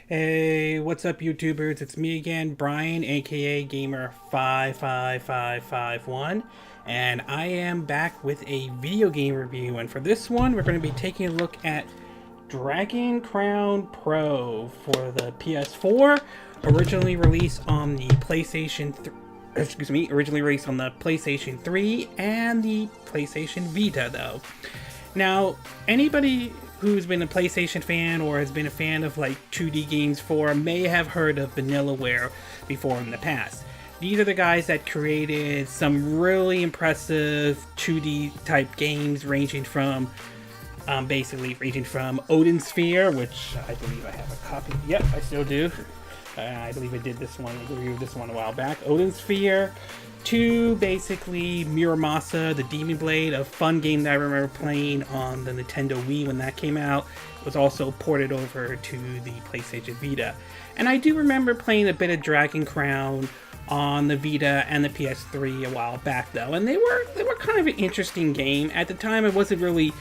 Hey, what's up, YouTubers? It's me again, Brian, aka Gamer55551, and I am back with a video game review. And for this one, we're going to be taking a look at Dragon Crown Pro for the PS4, originally released on the originally released on the PlayStation 3 and the PlayStation Vita, though. Now, anybody who's been a PlayStation fan or has been a fan of like 2D games for may have heard of Vanillaware before in the past. These are the guys that created some really impressive 2D type games ranging from Odin Sphere, which I believe I have a copy. Yep, I still do. I believe I did this one, reviewed this one a while back. Odin Sphere, to basically Muramasa, the Demon Blade, a fun game that I remember playing on the Nintendo Wii when that came out. It was also ported over to the PlayStation Vita. And I do remember playing a bit of Dragon Crown on the Vita and the PS3 a while back, though, and they were kind of an interesting game. At the time, I wasn't really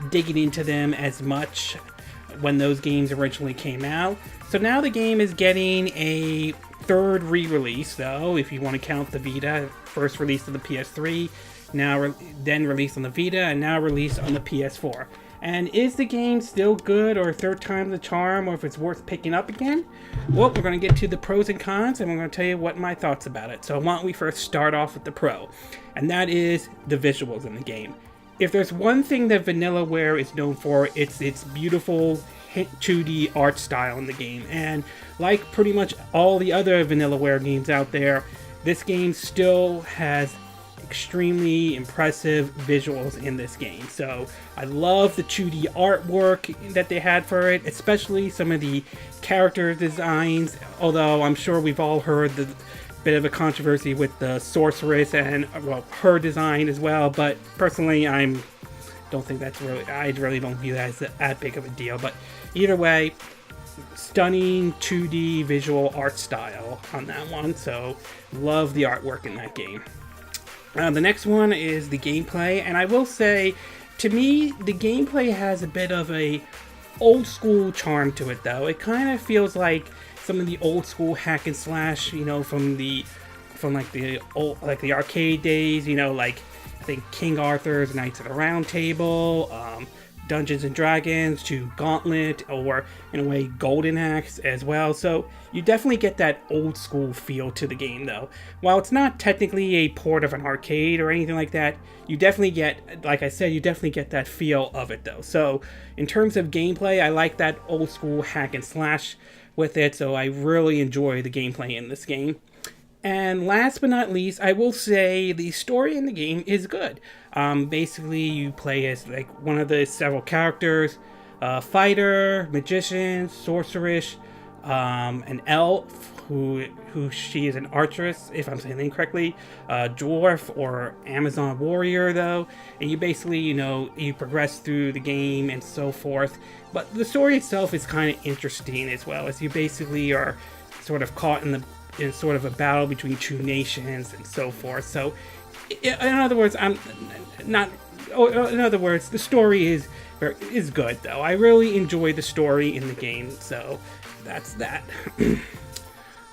digging into them as much when those games originally came out. So now the game is getting a third re-release, though, if you want to count the Vita. First released on the PS3, then released on the Vita, and now released on the PS4. And is the game still good, or third time's the charm, or if it's worth picking up again? Well, we're going to get to the pros and cons, and we're going to tell you what my thoughts about it. So why don't we first start off with the pro, and that is the visuals in the game. If there's one thing that Vanillaware is known for, it's its beautiful 2D art style in the game. And like pretty much all the other Vanillaware games out there, this game still has extremely impressive visuals in this game. So I love the 2D artwork that they had for it, especially some of the character designs, although I'm sure we've all heard the bit of a controversy with the sorceress and, well, her design as well, but personally I really don't view that as that big of a deal. But either way, stunning 2D visual art style on that one, so love the artwork in that game. The next one is the gameplay, and I will say, to me, the gameplay has a bit of a old school charm to it, though. It kind of feels like some of the old school hack and slash, you know, from the arcade days, you know, like I think King Arthur's Knights of the Round Table, Dungeons and Dragons, to Gauntlet, or in a way Golden Axe as well. So you definitely get that old school feel to the game, though. While it's not technically a port of an arcade or anything like that, you definitely get, like I said, you definitely get that feel of it, though. So in terms of gameplay, I like that old school hack and slash with it, so I really enjoy the gameplay in this game. And last but not least, I will say the story in the game is good. Basically, you play as like one of the several characters, fighter, magician, sorceress, an elf, who she is an archeress, if I'm saying the name correctly, dwarf or Amazon warrior, though, and you basically, you know, you progress through the game and so forth. But the story itself is kind of interesting as well, as you basically are sort of caught in sort of a battle between two nations and so forth. So, in other words, the story is good, though. I really enjoy the story in the game, so that's that.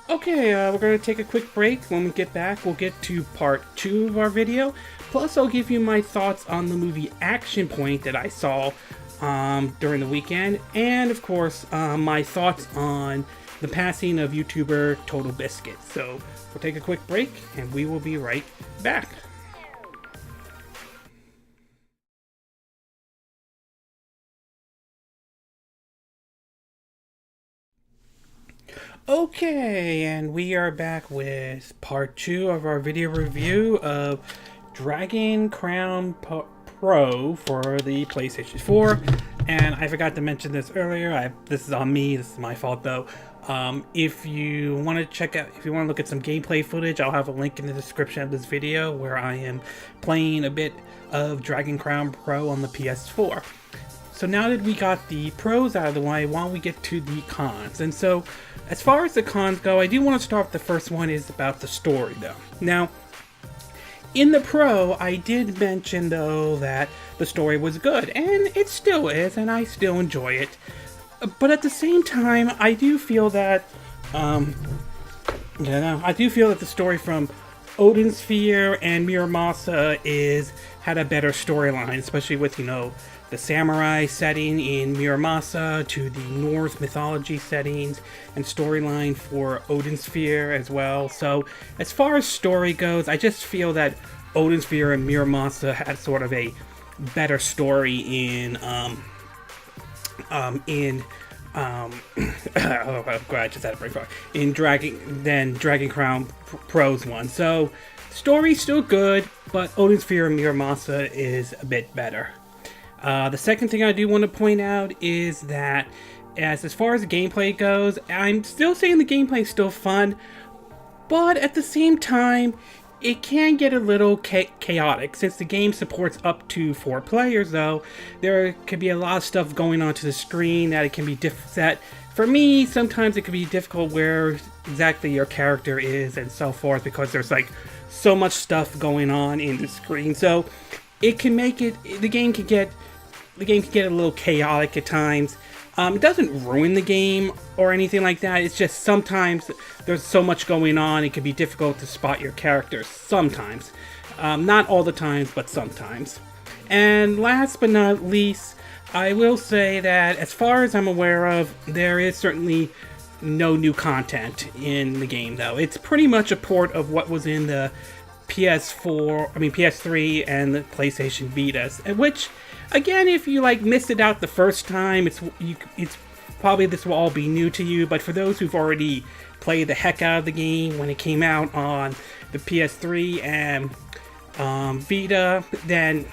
Okay, we're going to take a quick break. When we get back, we'll get to part 2 of our video. Plus, I'll give you my thoughts on the movie Action Point that I saw during the weekend, and of course, my thoughts on the passing of YouTuber TotalBiscuit. So we'll take a quick break, and we will be right back. Okay, and we are back with part 2 of our video review of Dragon Crown Pro for the PlayStation 4. And I forgot to mention this earlier. This is on me. This is my fault, though. If you want to look at some gameplay footage, I'll have a link in the description of this video where I am playing a bit of Dragon Crown Pro on the PS4. So now that we got the pros out of the way, why don't we get to the cons? And so, as far as the cons go, I do want to start with the first one is about the story, though. Now, in the Pro, I did mention, though, that the story was good, and it still is, and I still enjoy it. But at the same time, I do feel that, I do feel that the story from Odin Sphere and Muramasa had a better storyline, especially with, the samurai setting in Muramasa to the Norse mythology settings and storyline for Odin Sphere as well. So as far as story goes, I just feel that Odin Sphere and Muramasa had sort of a better story in oh god, I just had it very far in Dragon Crown Pro's one. So story's still good, but Odin Sphere and Muramasa is a bit better. The second thing I do want to point out is that as far as the gameplay goes, I'm still saying the gameplay is still fun, but at the same time, it can get a little chaotic. Since the game supports up to 4 players, though, there could be a lot of stuff going onto the screen that it can be that for me, sometimes it can be difficult where exactly your character is and so forth, because there's like so much stuff going on in the screen. So it can make the game can get a little chaotic at times. It doesn't ruin the game or anything like that. It's just sometimes there's so much going on, it can be difficult to spot your characters sometimes. Not all the times, but sometimes. And last but not least, I will say that as far as I'm aware of, there is certainly no new content in the game, though. It's pretty much a port of what was in the PS3 and the PlayStation Vitas, which, again, if you missed it out the first time, it's probably this will all be new to you. But for those who've already played the heck out of the game when it came out on the PS3 and Vita, then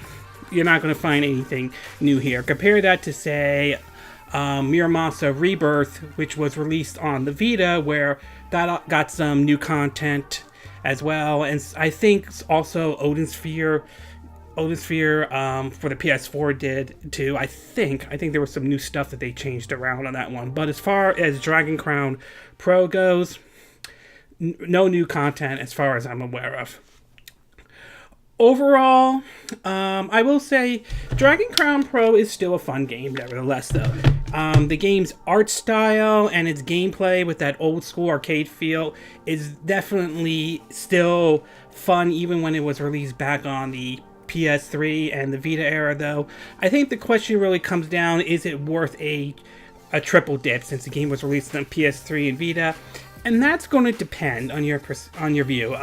you're not going to find anything new here. Compare that to, say, Muramasa Rebirth, which was released on the Vita, where that got some new content as well. And I think also Odin Sphere for the PS4 did too. I think there was some new stuff that they changed around on that one. But as far as Dragon Crown Pro goes, no new content as far as I'm aware of. Overall, I will say Dragon Crown Pro is still a fun game, nevertheless, though. The game's art style and its gameplay with that old school arcade feel is definitely still fun, even when it was released back on the PS3 and the Vita era, though. I think the question really comes down, is it worth a triple dip, since the game was released on PS3 and Vita? And that's going to depend on your view.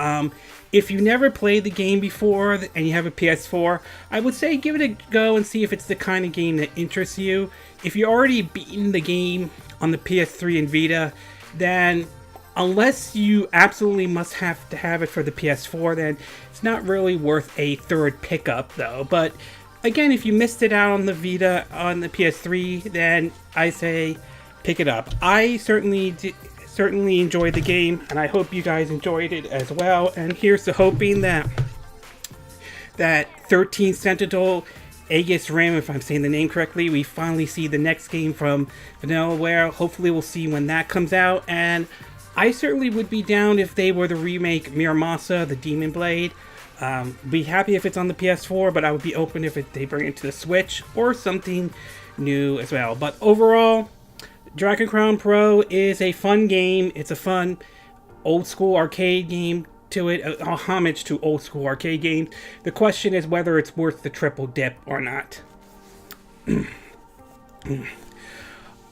If you never played the game before and you have a PS4, I would say give it a go and see if it's the kind of game that interests you. If you're already beaten the game on the PS3 and Vita, then unless you absolutely must have to have it for the PS4, then it's not really worth a third pickup, though. But again, if you missed it out on the Vita, on the PS3, then I say pick it up. I certainly enjoyed the game, and I hope you guys enjoyed it as well. And here's to hoping that 13 Sentinel Aegis Rim, if I'm saying the name correctly, we finally see the next game from Vanillaware. Hopefully we'll see when that comes out, and I certainly would be down if they were to remake Muramasa, the Demon Blade. Be happy if it's on the PS4, but I would be open if they bring it to the Switch or something new as well. But overall, Dragon Crown Pro is a fun game. It's a fun old school arcade game to it, a homage to old school arcade games. The question is whether it's worth the triple dip or not.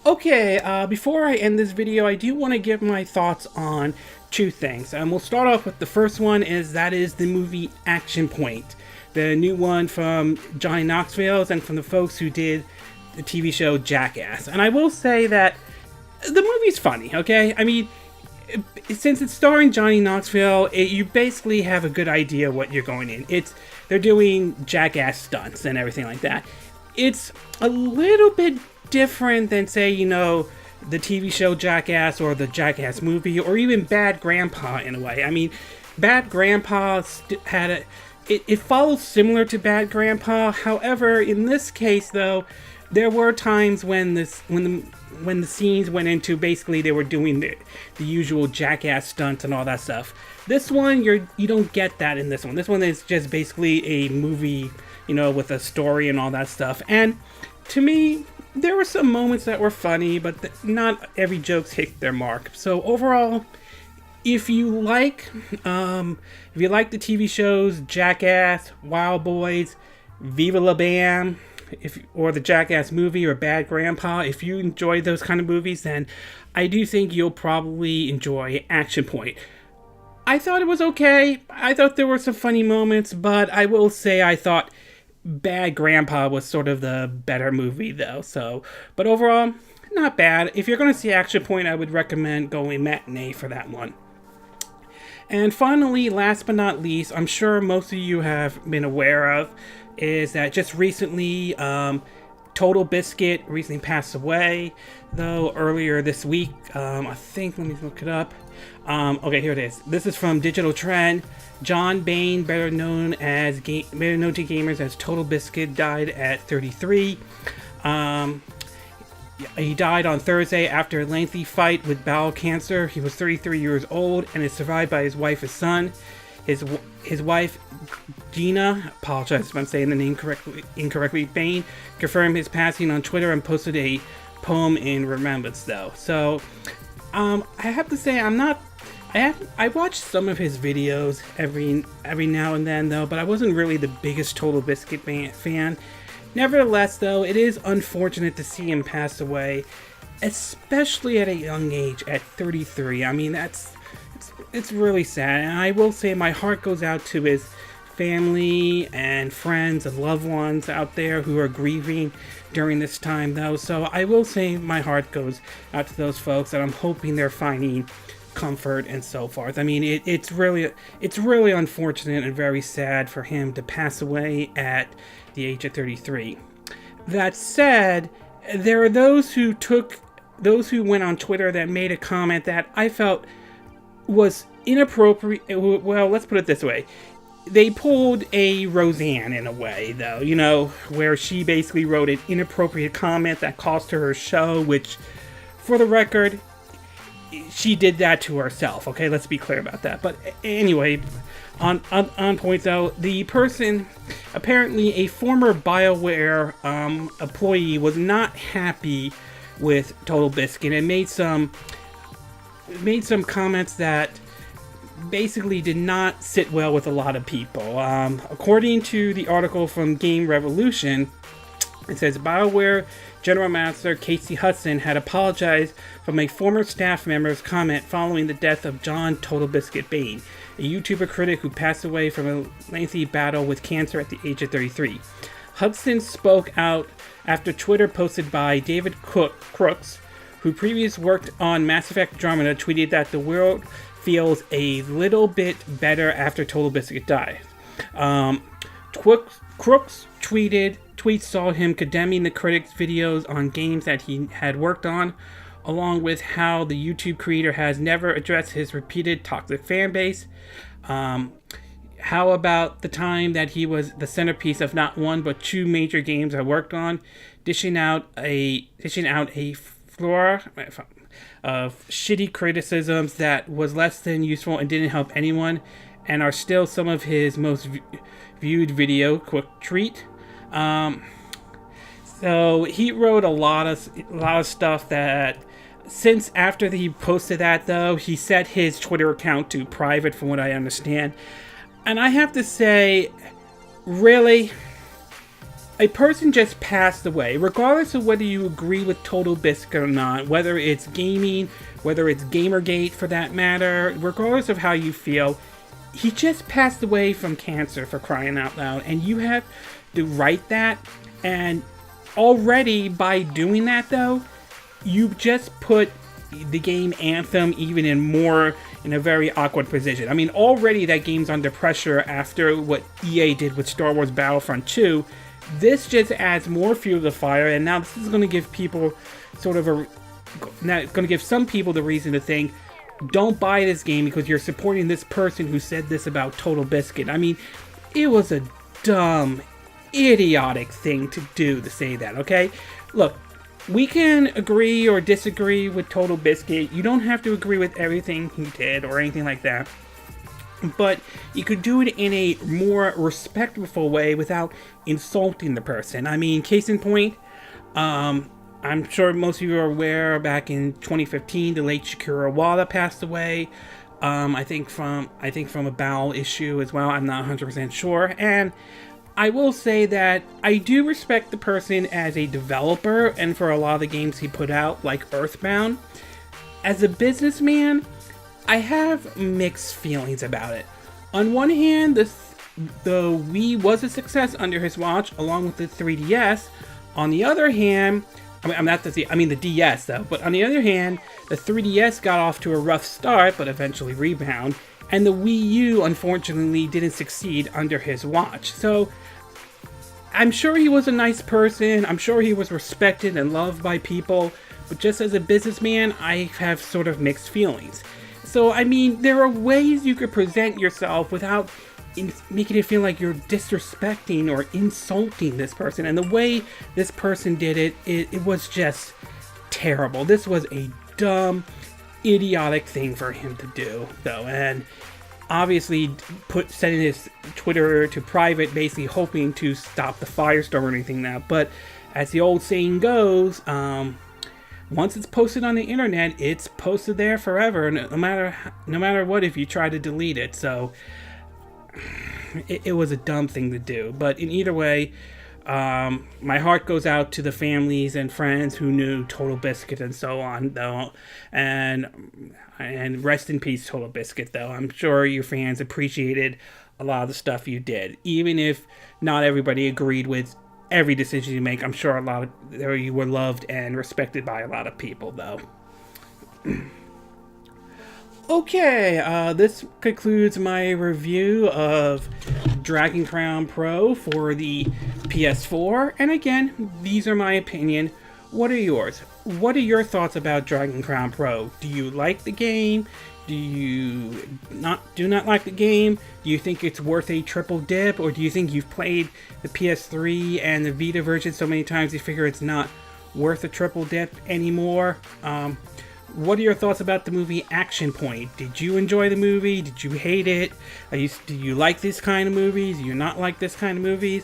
Okay, before I end this video, I do want to give my thoughts on 2 things. We'll start off with the first one, that is the movie Action Point, the new one from Johnny Knoxville's and from the folks who did the TV show Jackass. And I will say that the movie's funny, okay? I mean, since it's starring Johnny Knoxville, you basically have a good idea what you're going in. They're doing Jackass stunts and everything like that. It's a little bit different than, say, the TV show Jackass or the Jackass movie, or even Bad Grandpa in a way. I mean, Bad Grandpa it follows similar to Bad Grandpa. However, in this case, though, there were times when the scenes went into, basically they were doing the usual Jackass stunts and all that stuff. This one, you don't get that in this one. This one is just basically a movie, with a story and all that stuff. And to me, there were some moments that were funny, but not every joke's hit their mark. So overall, if you like the TV shows Jackass, Wild Boys, Viva La Bam, or the Jackass movie or Bad Grandpa, if you enjoy those kind of movies, then I do think you'll probably enjoy Action Point. I thought it was okay. I thought there were some funny moments, but I will say I thought Bad Grandpa was sort of the better movie, though. But overall, not bad. If you're going to see Action Point, I would recommend going matinee for that one. And finally, last but not least, I'm sure most of you have been aware of, is that just recently, TotalBiscuit recently passed away, though, earlier this week. I think, let me look it up. Okay, here it is. This is from Digital Trend. John Bain, better known to gamers as TotalBiscuit, died at 33. He died on Thursday after a lengthy fight with bowel cancer. He was 33 years old and is survived by his wife and son. His wife, Gina, apologize if I'm saying the name incorrectly, Bain, confirmed his passing on Twitter and posted a poem in remembrance, though. So, I have to say, I watch some of his videos every now and then, though, but I wasn't really the biggest TotalBiscuit fan. Nevertheless, though, it is unfortunate to see him pass away, especially at a young age, at 33. I mean, it's really sad, and I will say my heart goes out to his family and friends and loved ones out there who are grieving during this time, though. So I will say my heart goes out to those folks, and I'm hoping they're finding comfort and so forth. I mean, it's really unfortunate and very sad for him to pass away at the age of 33. That said, there are those who went on Twitter that made a comment that I felt was inappropriate. Well, let's put it this way. They pulled a Roseanne in a way, though, where she basically wrote an inappropriate comment that cost her show, which, for the record, she did that to herself. Okay, let's be clear about that. But anyway, on point, though, the person, apparently a former BioWare employee, was not happy with TotalBiscuit and made some comments that basically did not sit well with a lot of people. According to the article from Game Revolution, it says BioWare General Manager Casey Hudson had apologized from a former staff member's comment following the death of John TotalBiscuit Bain, a YouTuber critic who passed away from a lengthy battle with cancer at the age of 33. Hudson spoke out after Twitter posted by David Crooks, who previously worked on Mass Effect Andromeda, tweeted that the world feels a little bit better after TotalBiscuit died. Crooks tweets saw him condemning the critics' videos on games that he had worked on, along with how the YouTube creator has never addressed his repeated toxic fan base. How about the time that he was the centerpiece of not one but two major games I worked on, dishing out a flora of shitty criticisms that was less than useful and didn't help anyone, and are still some of his most viewed video. Quick treat. So he wrote a lot of stuff that, since after he posted that, though, he set his Twitter account to private, from what I understand. And I have to say, really, a person just passed away, regardless of whether you agree with TotalBiscuit or not, whether it's gaming, whether it's Gamergate for that matter, regardless of how you feel, he just passed away from cancer, for crying out loud, and you have to write that. And already by doing that, though, you just put the game Anthem even in a very awkward position. I mean, already that game's under pressure after what EA did with Star Wars Battlefront 2. This just adds more fuel to the fire, and now this is going to give people some people the reason to think, don't buy this game because you're supporting this person who said this about TotalBiscuit. I mean, it was a dumb, idiotic thing to do, to say that, okay? Look, we can agree or disagree with TotalBiscuit. You don't have to agree with everything he did or anything like that. But you could do it in a more respectful way without insulting the person. I mean, case in point, I'm sure most of you are aware, back in 2015, the late Shakira Wada passed away. I think from a bowel issue as well. I'm not 100% sure. And I will say that I do respect the person as a developer and for a lot of the games he put out, like Earthbound. As a businessman, I have mixed feelings about it. On one hand, the Wii was a success under his watch, along with the 3DS. On the other hand, the DS though. But on the other hand, the 3DS got off to a rough start, but eventually rebound. And the Wii U, unfortunately, didn't succeed under his watch. So, I'm sure he was a nice person. I'm sure he was respected and loved by people. But just as a businessman, I have sort of mixed feelings. So, I mean, there are ways you could present yourself without making it feel like you're disrespecting or insulting this person. And the way this person did it, it was just terrible. This was a dumb, idiotic thing for him to do, though. And obviously setting his Twitter to private, basically hoping to stop the firestorm or anything now. But as the old saying goes, once it's posted on the internet, it's posted there forever, no matter what, if you try to delete it. So it was a dumb thing to do. But in either way, my heart goes out to the families and friends who knew TotalBiscuit and so on, though. And rest in peace, TotalBiscuit, though. I'm sure your fans appreciated a lot of the stuff you did. Even if not everybody agreed with every decision you make, I'm sure you were loved and respected by a lot of people, though. Okay, this concludes my review of Dragon Crown Pro for the PS4. And again, these are my opinion. What are yours? What are your thoughts about Dragon Crown Pro? Do you like the game? Do you do not like the game? Do you think it's worth a triple dip? Or do you think you've played the PS3 and the Vita version so many times you figure it's not worth a triple dip anymore? What are your thoughts about the movie Action Point? Did you enjoy the movie? Did you hate it? Do you like this kind of movies? Do you not like this kind of movies?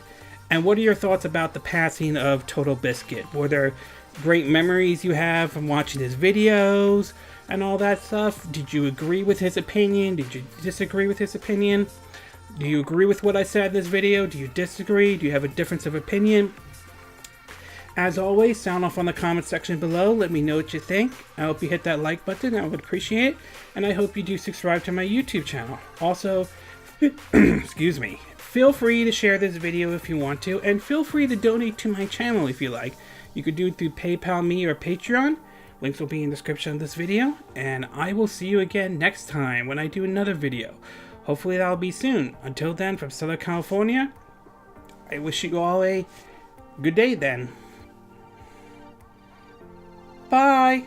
And what are your thoughts about the passing of TotalBiscuit? Were there great memories you have from watching his videos and all that stuff? Did you agree with his opinion? Did you disagree with his opinion? Do you agree with what I said in this video? Do you disagree? Do you have a difference of opinion? As always, sound off on the comment section below. Let me know what you think. I hope you hit that like button. I would appreciate it. And I hope you do subscribe to my YouTube channel. Also, excuse me, feel free to share this video if you want to. And feel free to donate to my channel if you like. You could do it through PayPal Me or Patreon. Links will be in the description of this video. And I will see you again next time when I do another video. Hopefully that'll be soon. Until then, from Southern California, I wish you all a good day then. Bye!